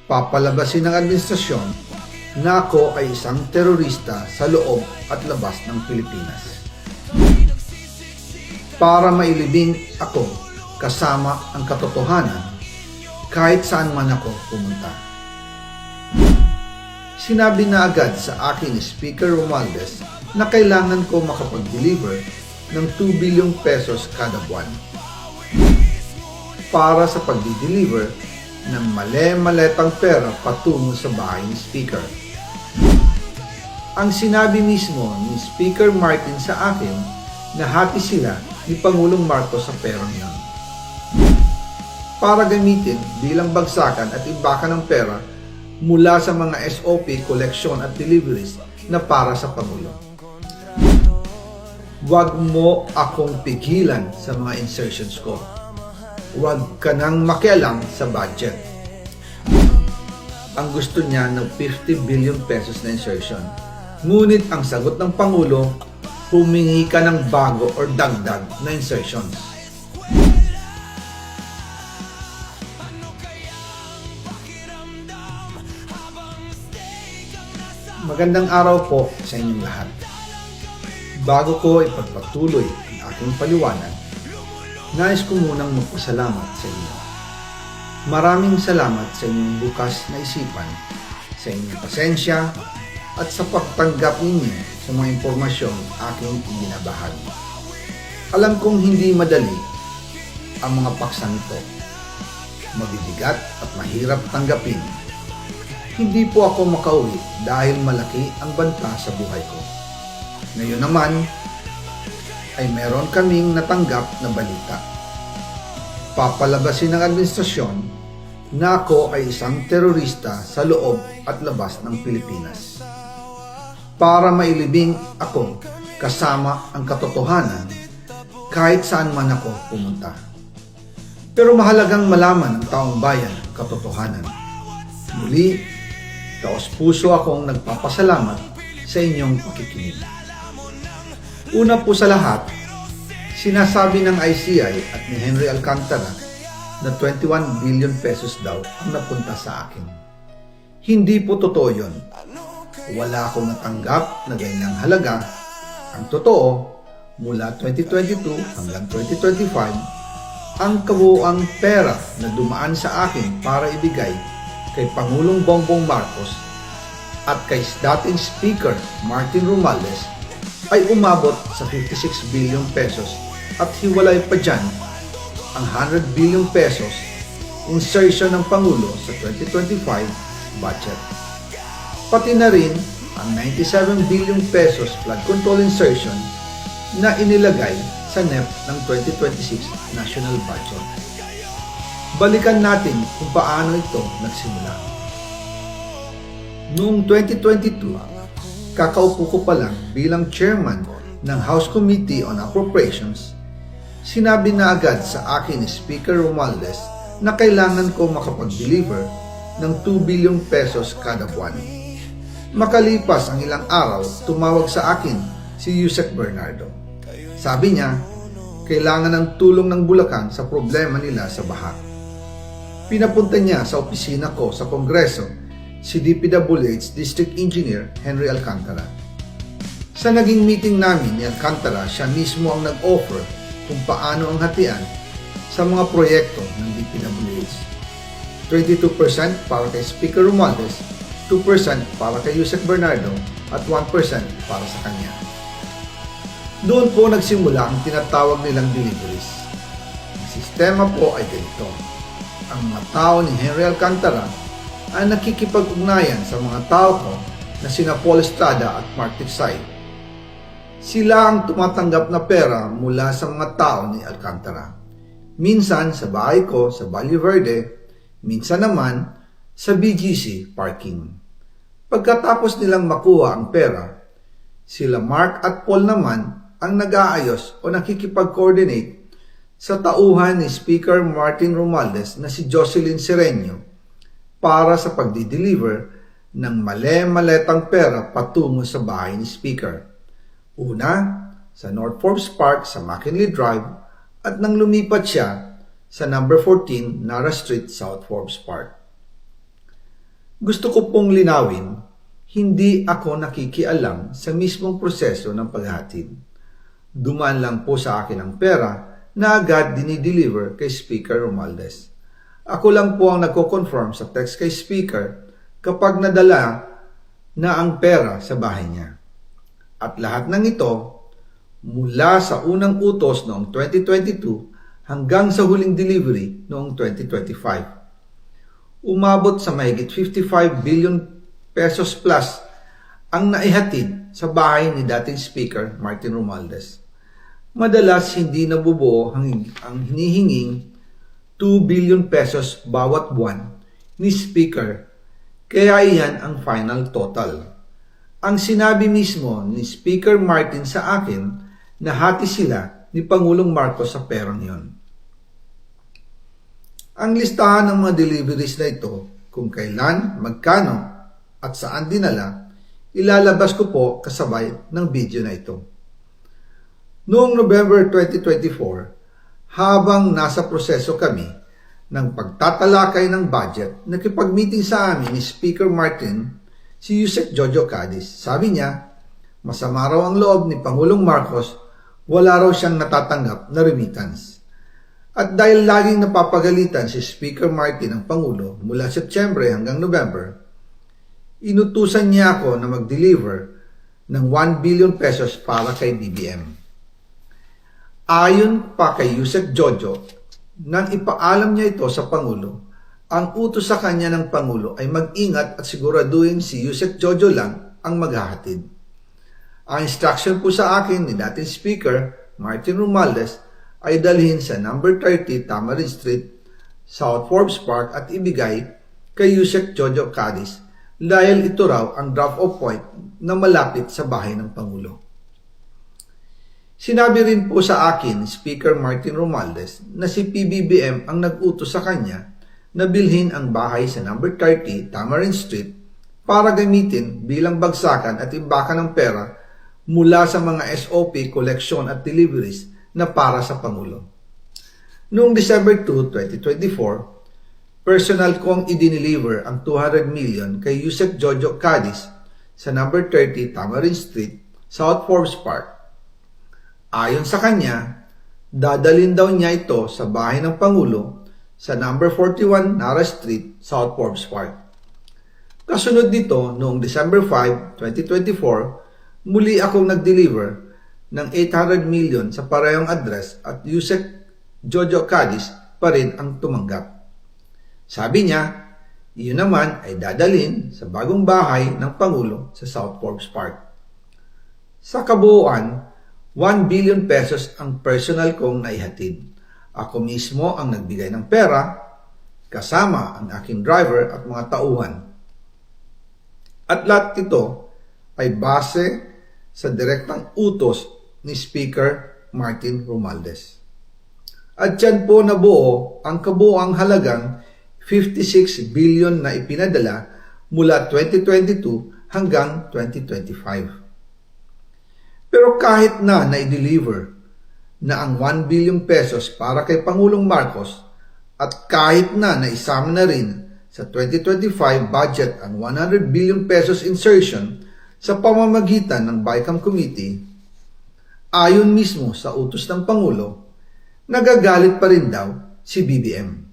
Papalabasin ng administrasyon na ako ay isang terorista sa loob at labas ng Pilipinas. Para mailibing ako kasama ang katotohanan kahit saan man ako pumunta. Sinabi na agad sa akin ni Speaker Romualdez na kailangan ko makapag-deliver ng 2 bilyong pesos kada buwan para sa pag-deliver ng male-maletang pera patungo sa bahay ni Speaker. Ang sinabi mismo ni Speaker Martin sa akin na hati sila ni Pangulong Marcos sa perang yan para gamitin bilang bagsakan at imbakan ng pera mula sa mga SOP, collection at deliveries na para sa Pangulo. Huwag mo akong pigilan sa mga insertions ko. Huwag ka nang makialam sa budget. Ang gusto niya ng 50 billion pesos na insertion. Ngunit ang sagot ng Pangulo, humingi ka ng bago or dagdag na insertions. Magandang araw po sa inyong lahat. Bago ko ipagpatuloy ang aking paliwanag, nais ko munang magpasalamat sa inyo. Maraming salamat sa inyong bukas na isipan, sa inyong pasensya, at sa pagtanggap ninyo sa mga impormasyong aking ibinabahagi. Alam kong hindi madali ang mga paksang ito. Mabibigat at mahirap tanggapin. Hindi po ako makauwi dahil malaki ang banta sa buhay ko. Ngayon naman, ay meron kaming natanggap na balita. Papalabasin ng administrasyon na ako ay isang terorista sa loob at labas ng Pilipinas. Para mailibing ako kasama ang katotohanan kahit saan man ako pumunta. Pero mahalagang malaman ng taong bayan ang katotohanan. Muli, taos-puso akong nagpapasalamat sa inyong pakikinig. Una po sa lahat, sinasabi ng ICI at ni Henry Alcantara na 21 billion pesos daw ang napunta sa akin. Hindi po totoo yun. Wala akong natanggap na ganyang halaga. Ang totoo, mula 2022 hanggang 2025, ang kabuuang pera na dumaan sa akin para ibigay kay Pangulong Bongbong Marcos at kay dating Speaker Martin Romualdez ay umabot sa 56 billion pesos at hiwalay pa dyan ang 100 billion pesos insertion ng Pangulo sa 2025 budget. Pati na rin ang 97 billion pesos flood control insertion na inilagay sa NEP ng 2026 national budget. Balikan natin kung paano ito nagsimula. Noong 2022, kakaupo ko pa lang bilang chairman ng House Committee on Appropriations, sinabi na agad sa akin ni Speaker Romualdez na kailangan ko makapag-deliver ng 2 bilyong pesos kada buwan. Makalipas ang ilang araw, tumawag sa akin si Yusek Bernardo. Sabi niya, kailangan ng tulong ng Bulacan sa problema nila sa baha. Pinapunta niya sa opisina ko sa Kongreso si DPWH District Engineer Henry Alcantara. Sa naging meeting namin ni Alcantara, siya mismo ang nag-offer kung paano ang hatian sa mga proyekto ng DPWH. 22% para kay Speaker Romualdez, 2% para kay Yusek Bernardo at 1% para sa kanya. Doon po nagsimula ang tinatawag nilang deliveries. Ang sistema po ay ganito. Ang mga tao ni Henry Alcantara ay nakikipag-ugnayan sa mga tao ko na sina Paul Estrada at Mark Tiksay. Sila ang tumatanggap na pera mula sa mga tao ni Alcantara. Minsan sa bahay ko sa Valle Verde, minsan naman sa BGC parking. Pagkatapos nilang makuha ang pera, sila Mark at Paul naman ang nag-aayos o nakikipag-coordinate sa tauhan ni Speaker Martin Romualdez na si Jocelyn Sereno para sa pagdi-deliver ng male-maletang pera patungo sa bahay ni Speaker. Una, sa North Forbes Park sa McKinley Drive at nang lumipat siya sa number 14 Nara Street, South Forbes Park. Gusto ko pong linawin, hindi ako nakikialam sa mismong proseso ng paghatid. Dumaan lang po sa akin ang pera na agad dinideliver kay Speaker Romualdez. Ako lang po ang nagko-confirm sa text kay Speaker kapag nadala na ang pera sa bahay niya. At lahat ng ito, mula sa unang utos noong 2022 hanggang sa huling delivery noong 2025. Umabot sa mahigit 55 billion pesos plus ang naihatid sa bahay ni dating Speaker Martin Romualdez. Madalas hindi nabubuo ang hinihinging 2 billion pesos bawat buwan ni Speaker, kaya iyan ang final total. Ang sinabi mismo ni Speaker Martin sa akin na hati sila ni Pangulong Marcos sa perang yon. Ang listahan ng mga deliveries na ito, kung kailan, magkano, at saan dinala, ilalabas ko po kasabay ng video na ito. Noong November 2024, habang nasa proseso kami ng pagtatalakay ng budget, nakipag-meeting sa amin ni Speaker Martin si Yusek Jojo Cadiz. Sabi niya, masama raw ang loob ni Pangulong Marcos, wala raw siyang natatanggap na remittance. At dahil laging napapagalitan si Speaker Martin ang Pangulo mula September hanggang November, inutusan niya ako na mag-deliver ng 1 billion pesos para kay BBM. Ayon pa kay Yusek Jojo, nang ipaalam niya ito sa Pangulo, ang utos sa kanya ng Pangulo ay mag-ingat at siguraduhin si Yusek Jojo lang ang maghahatid. Ang instruction po sa akin ni dating Speaker Martin Romualdez ay dalhin sa number 30 Tamarind Street, South Forbes Park at ibigay kay Yusek Jojo Cadiz dahil ito raw ang drop-off point na malapit sa bahay ng Pangulo. Sinabi rin po sa akin Speaker Martin Romualdez na si PBBM ang nag-utos sa kanya na bilhin ang bahay sa number 30 Tamarind Street para gamitin bilang bagsakan at imbakan ng pera mula sa mga SOP, collection at deliveries na para sa Pangulo. Noong December 2, 2024, personal kong i-deliver ang 200 million kay Yusek Jojo Cadiz sa number 30 Tamarind Street, South Forbes Park. Ayon sa kanya, dadalhin daw niya ito sa bahay ng Pangulo sa number 41 Nara Street, South Forbes Park. Kasunod nito, noong December 5, 2024, muli akong nag-deliver ng 800 million sa parehong address at Yusek Jojo Cadiz pa rin ang tumanggap. Sabi niya, iyon naman ay dadalhin sa bagong bahay ng Pangulo sa South Forbes Park. Sa kabuuan, 1 billion pesos ang personal kong naihatid. Ako mismo ang nagbigay ng pera, kasama ang aking driver at mga tauhan. At lahat ito ay base sa direktang utos ni Speaker Martin Romualdez. At yan po nabuo ang kabuuang halagang 56 billion na ipinadala mula 2022 hanggang 2025. Pero kahit na na-deliver na ang 1 billion pesos para kay Pangulong Marcos at kahit na naisama na rin sa 2025 budget ang 100 billion pesos insertion sa pamamagitan ng BICAM Committee, ayon mismo sa utos ng Pangulo, nagagalit pa rin daw si BBM.